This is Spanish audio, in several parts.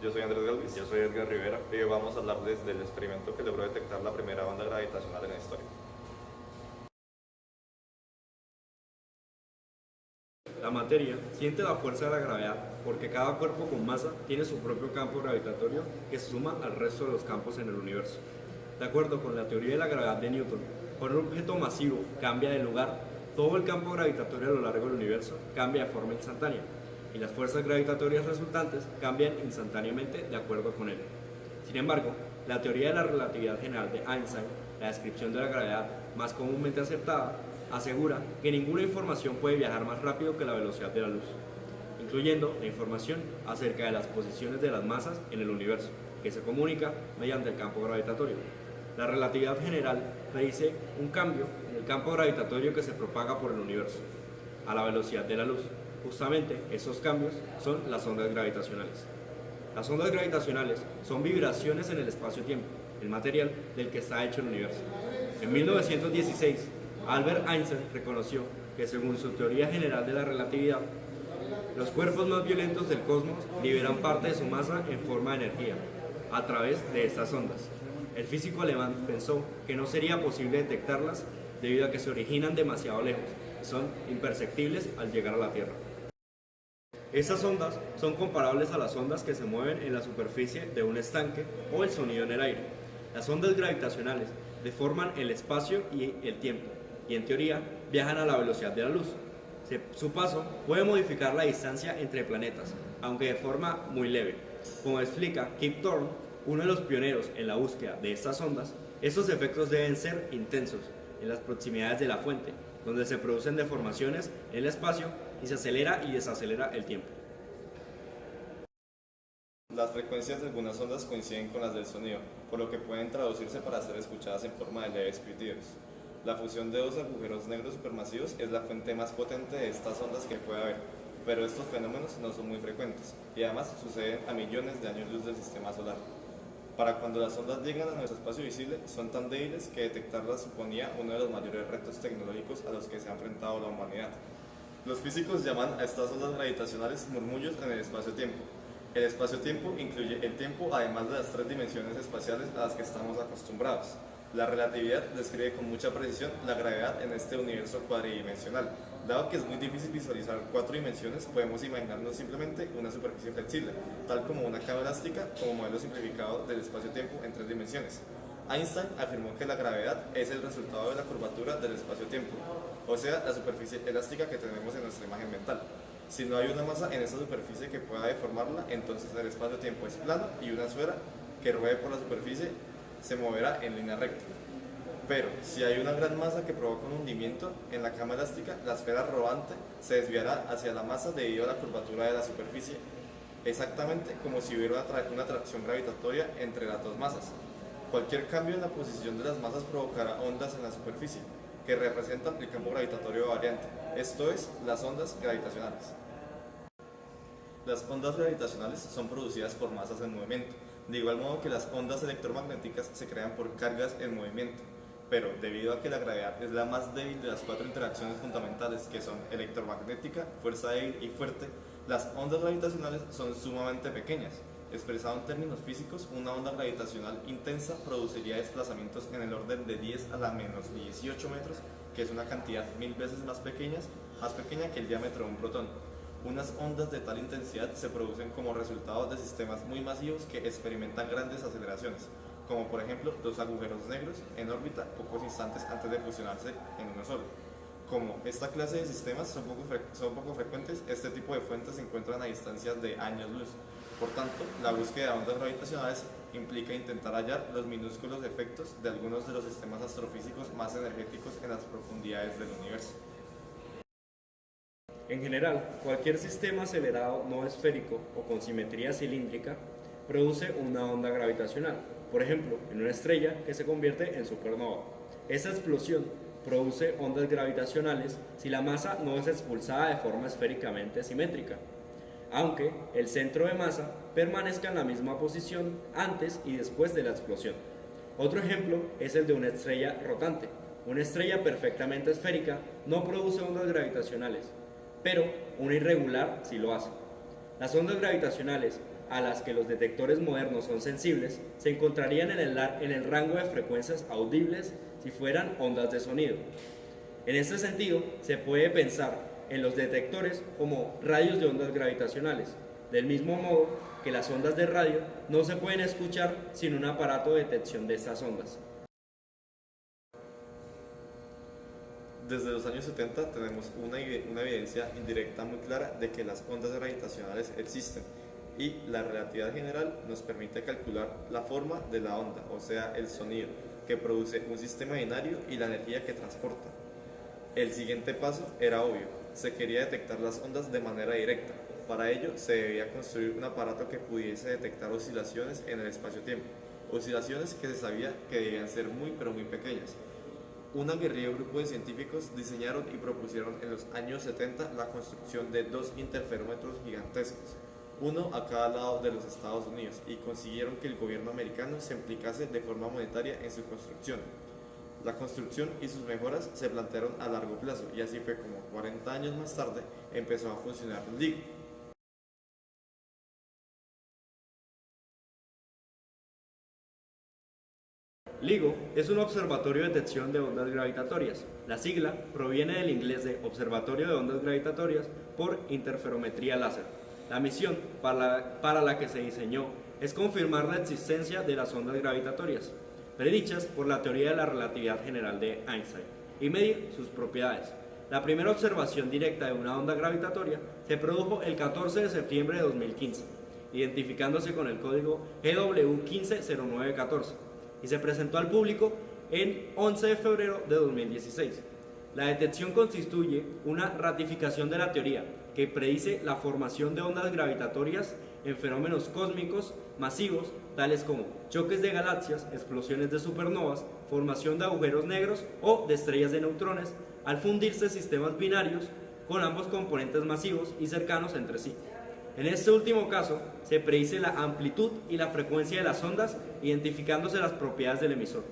Yo soy Andrés Galvis. Yo soy Edgar Rivera. Y hoy vamos a hablar desde el experimento que logró detectar la primera onda gravitacional en la historia. La materia siente la fuerza de la gravedad porque cada cuerpo con masa tiene su propio campo gravitatorio que se suma al resto de los campos en el universo. De acuerdo con la teoría de la gravedad de Newton, cuando un objeto masivo cambia de lugar, todo el campo gravitatorio a lo largo del universo cambia de forma instantánea y las fuerzas gravitatorias resultantes cambian instantáneamente de acuerdo con él. Sin embargo, la teoría de la relatividad general de Einstein, la descripción de la gravedad más comúnmente aceptada, asegura que ninguna información puede viajar más rápido que la velocidad de la luz, incluyendo la información acerca de las posiciones de las masas en el universo, que se comunica mediante el campo gravitatorio. La relatividad general predice un cambio en el campo gravitatorio que se propaga por el universo, a la velocidad de la luz. Justamente esos cambios son las ondas gravitacionales. Las ondas gravitacionales son vibraciones en el espacio-tiempo, el material del que está hecho el universo. En 1916, Albert Einstein reconoció que según su teoría general de la relatividad, los cuerpos más violentos del cosmos liberan parte de su masa en forma de energía, a través de estas ondas. El físico alemán pensó que no sería posible detectarlas debido a que se originan demasiado lejos y son imperceptibles al llegar a la Tierra. Estas ondas son comparables a las ondas que se mueven en la superficie de un estanque o el sonido en el aire. Las ondas gravitacionales deforman el espacio y el tiempo y en teoría viajan a la velocidad de la luz. Su paso puede modificar la distancia entre planetas, aunque de forma muy leve. Como explica Kip Thorne, uno de los pioneros en la búsqueda de estas ondas, estos efectos deben ser intensos en las proximidades de la fuente, donde se producen deformaciones en el espacio y se acelera y desacelera el tiempo. Las frecuencias de algunas ondas coinciden con las del sonido, por lo que pueden traducirse para ser escuchadas en forma de leves pitidos. La fusión de dos agujeros negros supermasivos es la fuente más potente de estas ondas que puede haber, pero estos fenómenos no son muy frecuentes y además suceden a millones de años luz del sistema solar. Para cuando las ondas llegan a nuestro espacio visible, son tan débiles que detectarlas suponía uno de los mayores retos tecnológicos a los que se ha enfrentado la humanidad. Los físicos llaman a estas ondas gravitacionales murmullos en el espacio-tiempo. El espacio-tiempo incluye el tiempo además de las tres dimensiones espaciales a las que estamos acostumbrados. La relatividad describe con mucha precisión la gravedad en este universo cuadridimensional. Dado que es muy difícil visualizar cuatro dimensiones, podemos imaginarnos simplemente una superficie flexible, tal como una cama elástica como modelo simplificado del espacio-tiempo en tres dimensiones. Einstein afirmó que la gravedad es el resultado de la curvatura del espacio-tiempo, o sea, la superficie elástica que tenemos en nuestra imagen mental. Si no hay una masa en esa superficie que pueda deformarla, entonces el espacio-tiempo es plano y una esfera que ruede por la superficie se moverá en línea recta. Pero si hay una gran masa que provoca un hundimiento en la cama elástica, la esfera rodante se desviará hacia la masa debido a la curvatura de la superficie, exactamente como si hubiera una atracción gravitatoria entre las dos masas. Cualquier cambio en la posición de las masas provocará ondas en la superficie, que representan el campo gravitatorio variante, esto es, las ondas gravitacionales. Las ondas gravitacionales son producidas por masas en movimiento, de igual modo que las ondas electromagnéticas se crean por cargas en movimiento, pero debido a que la gravedad es la más débil de las cuatro interacciones fundamentales que son electromagnética, fuerza débil y fuerte, las ondas gravitacionales son sumamente pequeñas. Expresado en términos físicos, una onda gravitacional intensa produciría desplazamientos en el orden de 10 a la menos 18 metros, que es una cantidad 1000 veces más pequeña que el diámetro de un protón. Unas ondas de tal intensidad se producen como resultado de sistemas muy masivos que experimentan grandes aceleraciones, como por ejemplo dos agujeros negros en órbita pocos instantes antes de fusionarse en uno solo. Como esta clase de sistemas son poco frecuentes, este tipo de fuentes se encuentran a distancias de años luz. Por tanto, la búsqueda de ondas gravitacionales implica intentar hallar los minúsculos efectos de algunos de los sistemas astrofísicos más energéticos en las profundidades del universo. En general, cualquier sistema acelerado no esférico o con simetría cilíndrica produce una onda gravitacional, por ejemplo, en una estrella que se convierte en supernova. Esa explosión produce ondas gravitacionales si la masa no es expulsada de forma esféricamente simétrica, aunque el centro de masa permanezca en la misma posición antes y después de la explosión. Otro ejemplo es el de una estrella rotante. Una estrella perfectamente esférica no produce ondas gravitacionales, pero una irregular sí lo hace. Las ondas gravitacionales a las que los detectores modernos son sensibles, se encontrarían en el rango de frecuencias audibles si fueran ondas de sonido. En este sentido, se puede pensar en los detectores como radios de ondas gravitacionales, del mismo modo que las ondas de radio no se pueden escuchar sin un aparato de detección de estas ondas. Desde los años 70 tenemos una evidencia indirecta muy clara de que las ondas gravitacionales existen y la relatividad general nos permite calcular la forma de la onda, o sea, el sonido que produce un sistema binario y la energía que transporta. El siguiente paso era obvio, se quería detectar las ondas de manera directa. Para ello se debía construir un aparato que pudiese detectar oscilaciones en el espacio-tiempo, oscilaciones que se sabía que debían ser muy pequeñas. Un aguerrido grupo de científicos diseñaron y propusieron en los años 70 la construcción de 2 interferómetros gigantescos, uno a cada lado de los Estados Unidos, y consiguieron que el gobierno americano se implicase de forma monetaria en su construcción. La construcción y sus mejoras se plantearon a largo plazo, y así fue como 40 años más tarde empezó a funcionar LIGO. LIGO es un observatorio de detección de ondas gravitatorias. La sigla proviene del inglés de Observatorio de Ondas Gravitatorias por Interferometría Láser. La misión para la que se diseñó es confirmar la existencia de las ondas gravitatorias, predichas por la teoría de la relatividad general de Einstein, y medir sus propiedades. La primera observación directa de una onda gravitatoria se produjo el 14 de septiembre de 2015, identificándose con el código GW150914, y se presentó al público el 11 de febrero de 2016. La detección constituye una ratificación de la teoría que predice la formación de ondas gravitatorias en fenómenos cósmicos masivos, tales como choques de galaxias, explosiones de supernovas, formación de agujeros negros o de estrellas de neutrones, al fundirse sistemas binarios con ambos componentes masivos y cercanos entre sí. En este último caso, se predice la amplitud y la frecuencia de las ondas, identificándose las propiedades del emisor.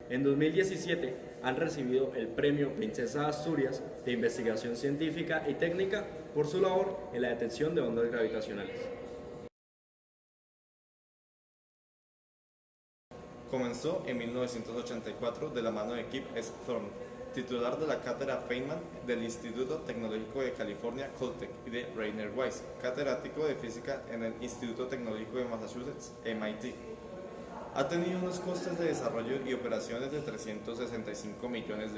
En 2017 han recibido el Premio Princesa de Asturias de Investigación Científica y Técnica por su labor en la detección de ondas gravitacionales. Comenzó en 1984 de la mano de Kip S. Thorne, titular de la cátedra Feynman del Instituto Tecnológico de California, Caltech, y de Rainer Weiss, catedrático de física en el Instituto Tecnológico de Massachusetts, MIT. Ha tenido unos costes de desarrollo y operaciones de $365 millones.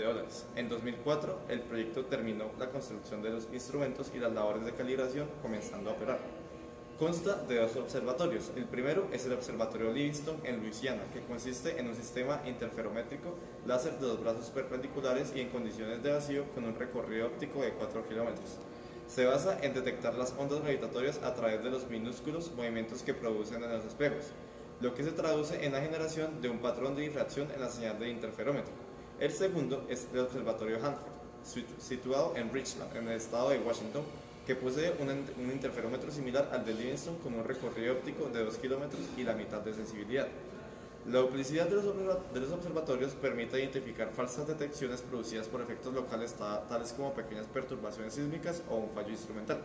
En 2004, el proyecto terminó la construcción de los instrumentos y las labores de calibración, comenzando a operar. Consta de 2 observatorios. El primero es el Observatorio Livingston en Luisiana, que consiste en un sistema interferométrico láser de 2 brazos perpendiculares y en condiciones de vacío con un recorrido óptico de 4 kilómetros. Se basa en detectar las ondas gravitatorias a través de los minúsculos movimientos que producen en los espejos, lo que se traduce en la generación de un patrón de difracción en la señal del interferómetro. El segundo es el Observatorio Hanford, situado en Richland, en el estado de Washington, que posee un interferómetro similar al de Livingston con un recorrido óptico de 2 kilómetros y la mitad de sensibilidad. La duplicidad de los observatorios permite identificar falsas detecciones producidas por efectos locales tales como pequeñas perturbaciones sísmicas o un fallo instrumental.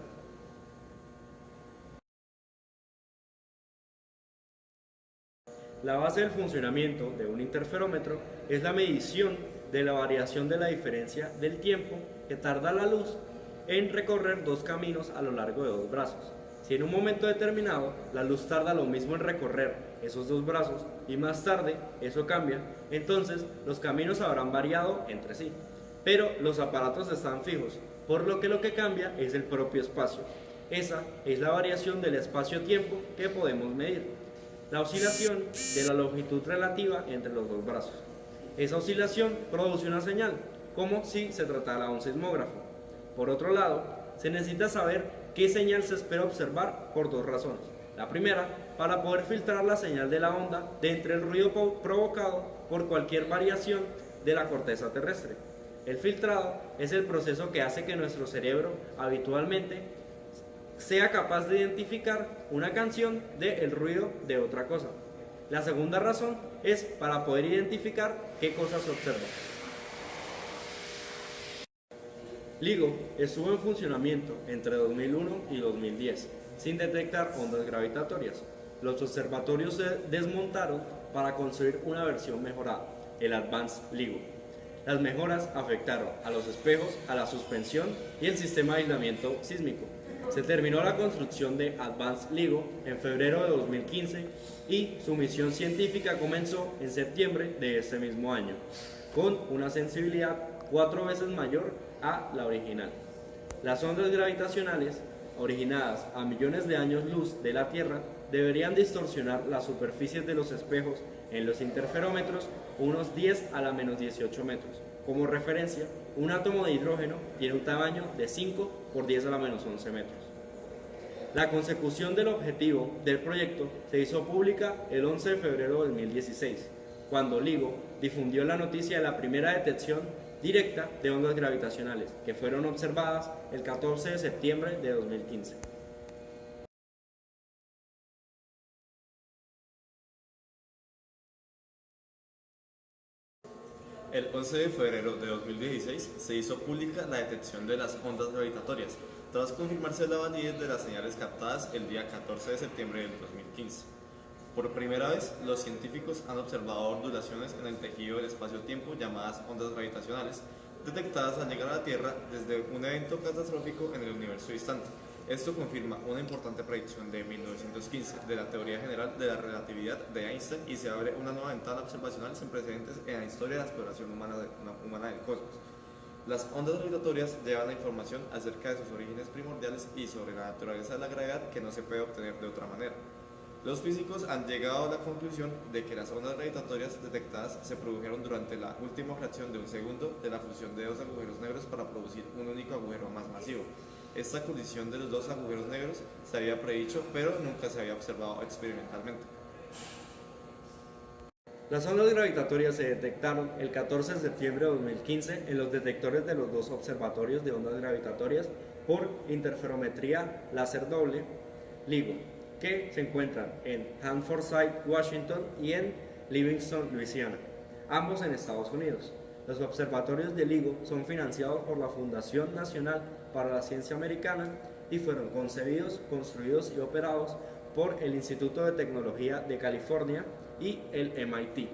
La base del funcionamiento de un interferómetro es la medición de la variación de la diferencia del tiempo que tarda la luz en recorrer 2 caminos a lo largo de 2 brazos. Si en un momento determinado la luz tarda lo mismo en recorrer esos 2 brazos y más tarde eso cambia, entonces los caminos habrán variado entre sí. Pero los aparatos están fijos, por lo que cambia es el propio espacio. Esa es la variación del espacio-tiempo que podemos medir, la oscilación de la longitud relativa entre los 2 brazos. Esa oscilación produce una señal, como si se tratara de un sismógrafo. Por otro lado, se necesita saber qué señal se espera observar por 2 razones. La primera, para poder filtrar la señal de la onda de entre el ruido provocado por cualquier variación de la corteza terrestre. El filtrado es el proceso que hace que nuestro cerebro habitualmente sea capaz de identificar una canción del ruido de otra cosa. La segunda razón es para poder identificar qué cosas se observan. LIGO estuvo en funcionamiento entre 2001 y 2010. sin detectar ondas gravitatorias. Los observatorios se desmontaron para construir una versión mejorada, el Advanced LIGO. Las mejoras afectaron a los espejos, a la suspensión y el sistema de aislamiento sísmico. Se terminó la construcción de Advanced LIGO en febrero de 2015 y su misión científica comenzó en septiembre de este mismo año, con una sensibilidad 4 veces mayor a la original. Las ondas gravitacionales, originadas a millones de años luz de la Tierra, deberían distorsionar las superficies de los espejos en los interferómetros unos 10 a la menos 18 metros. Como referencia, un átomo de hidrógeno tiene un tamaño de 5 por 10 a la menos 11 metros. La consecución del objetivo del proyecto se hizo pública el 11 de febrero de 2016, cuando LIGO difundió la noticia de la primera detección directa de ondas gravitacionales, que fueron observadas el 14 de septiembre de 2015. El 11 de febrero de 2016 se hizo pública la detección de las ondas gravitatorias, tras confirmarse la validez de las señales captadas el día 14 de septiembre del 2015. Por primera vez, los científicos han observado ondulaciones en el tejido del espacio-tiempo llamadas ondas gravitacionales, detectadas al llegar a la Tierra desde un evento catastrófico en el universo distante. Esto confirma una importante predicción de 1915 de la teoría general de la relatividad de Einstein y se abre una nueva ventana observacional sin precedentes en la historia de la exploración humana del cosmos. Las ondas gravitatorias llevan la información acerca de sus orígenes primordiales y sobre la naturaleza de la gravedad que no se puede obtener de otra manera. Los físicos han llegado a la conclusión de que las ondas gravitatorias detectadas se produjeron durante la última fracción de un segundo de la fusión de dos agujeros negros para producir un único agujero más masivo. Esta colisión de los dos agujeros negros se había predicho, pero nunca se había observado experimentalmente. Las ondas gravitatorias se detectaron el 14 de septiembre de 2015 en los detectores de los dos observatorios de ondas gravitatorias por interferometría láser doble LIGO, que se encuentran en Hanford Site, Washington y en Livingston, Luisiana, ambos en Estados Unidos. Los observatorios de LIGO son financiados por la Fundación Nacional para la Ciencia Americana y fueron concebidos, construidos y operados por el Instituto de Tecnología de California y el MIT.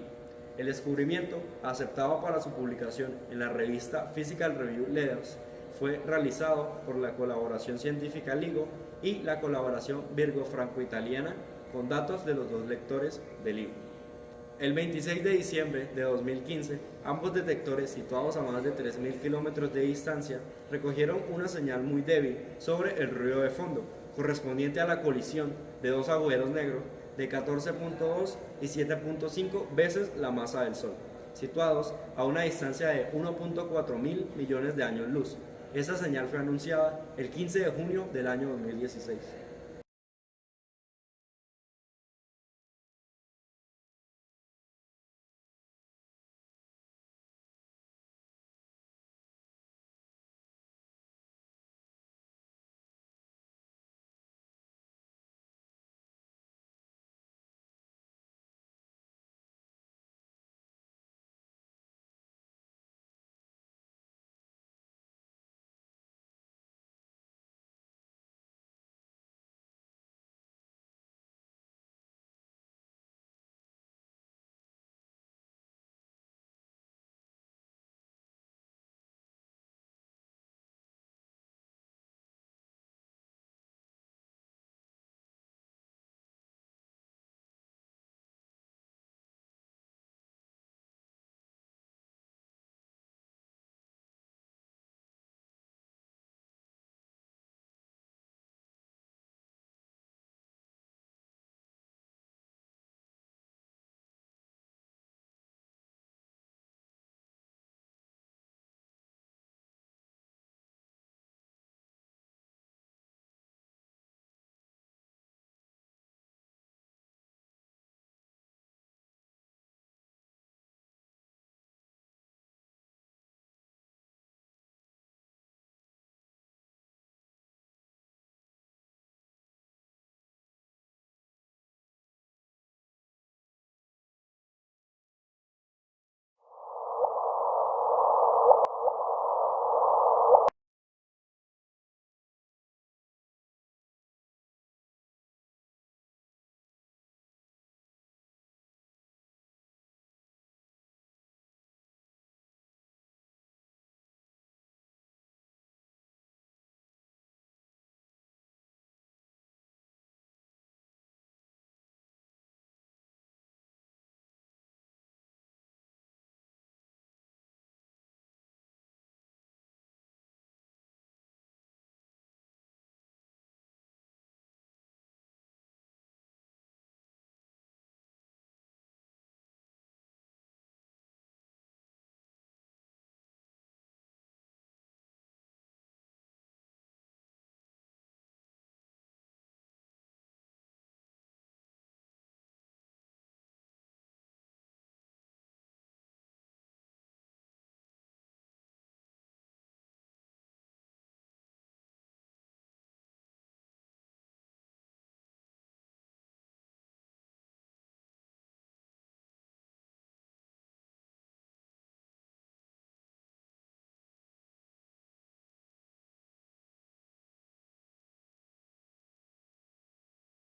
El descubrimiento, aceptado para su publicación en la revista Physical Review Letters, fue realizado por la colaboración científica LIGO y la colaboración Virgo-Franco-Italiana con datos de los dos lectores de LIGO. El 26 de diciembre de 2015, ambos detectores, situados a más de 3.000 kilómetros de distancia, recogieron una señal muy débil sobre el ruido de fondo, correspondiente a la colisión de dos agujeros negros de 14.2 y 7.5 veces la masa del Sol, situados a una distancia de 1.4 mil millones de años luz. Esta señal fue anunciada el 15 de junio del año 2016.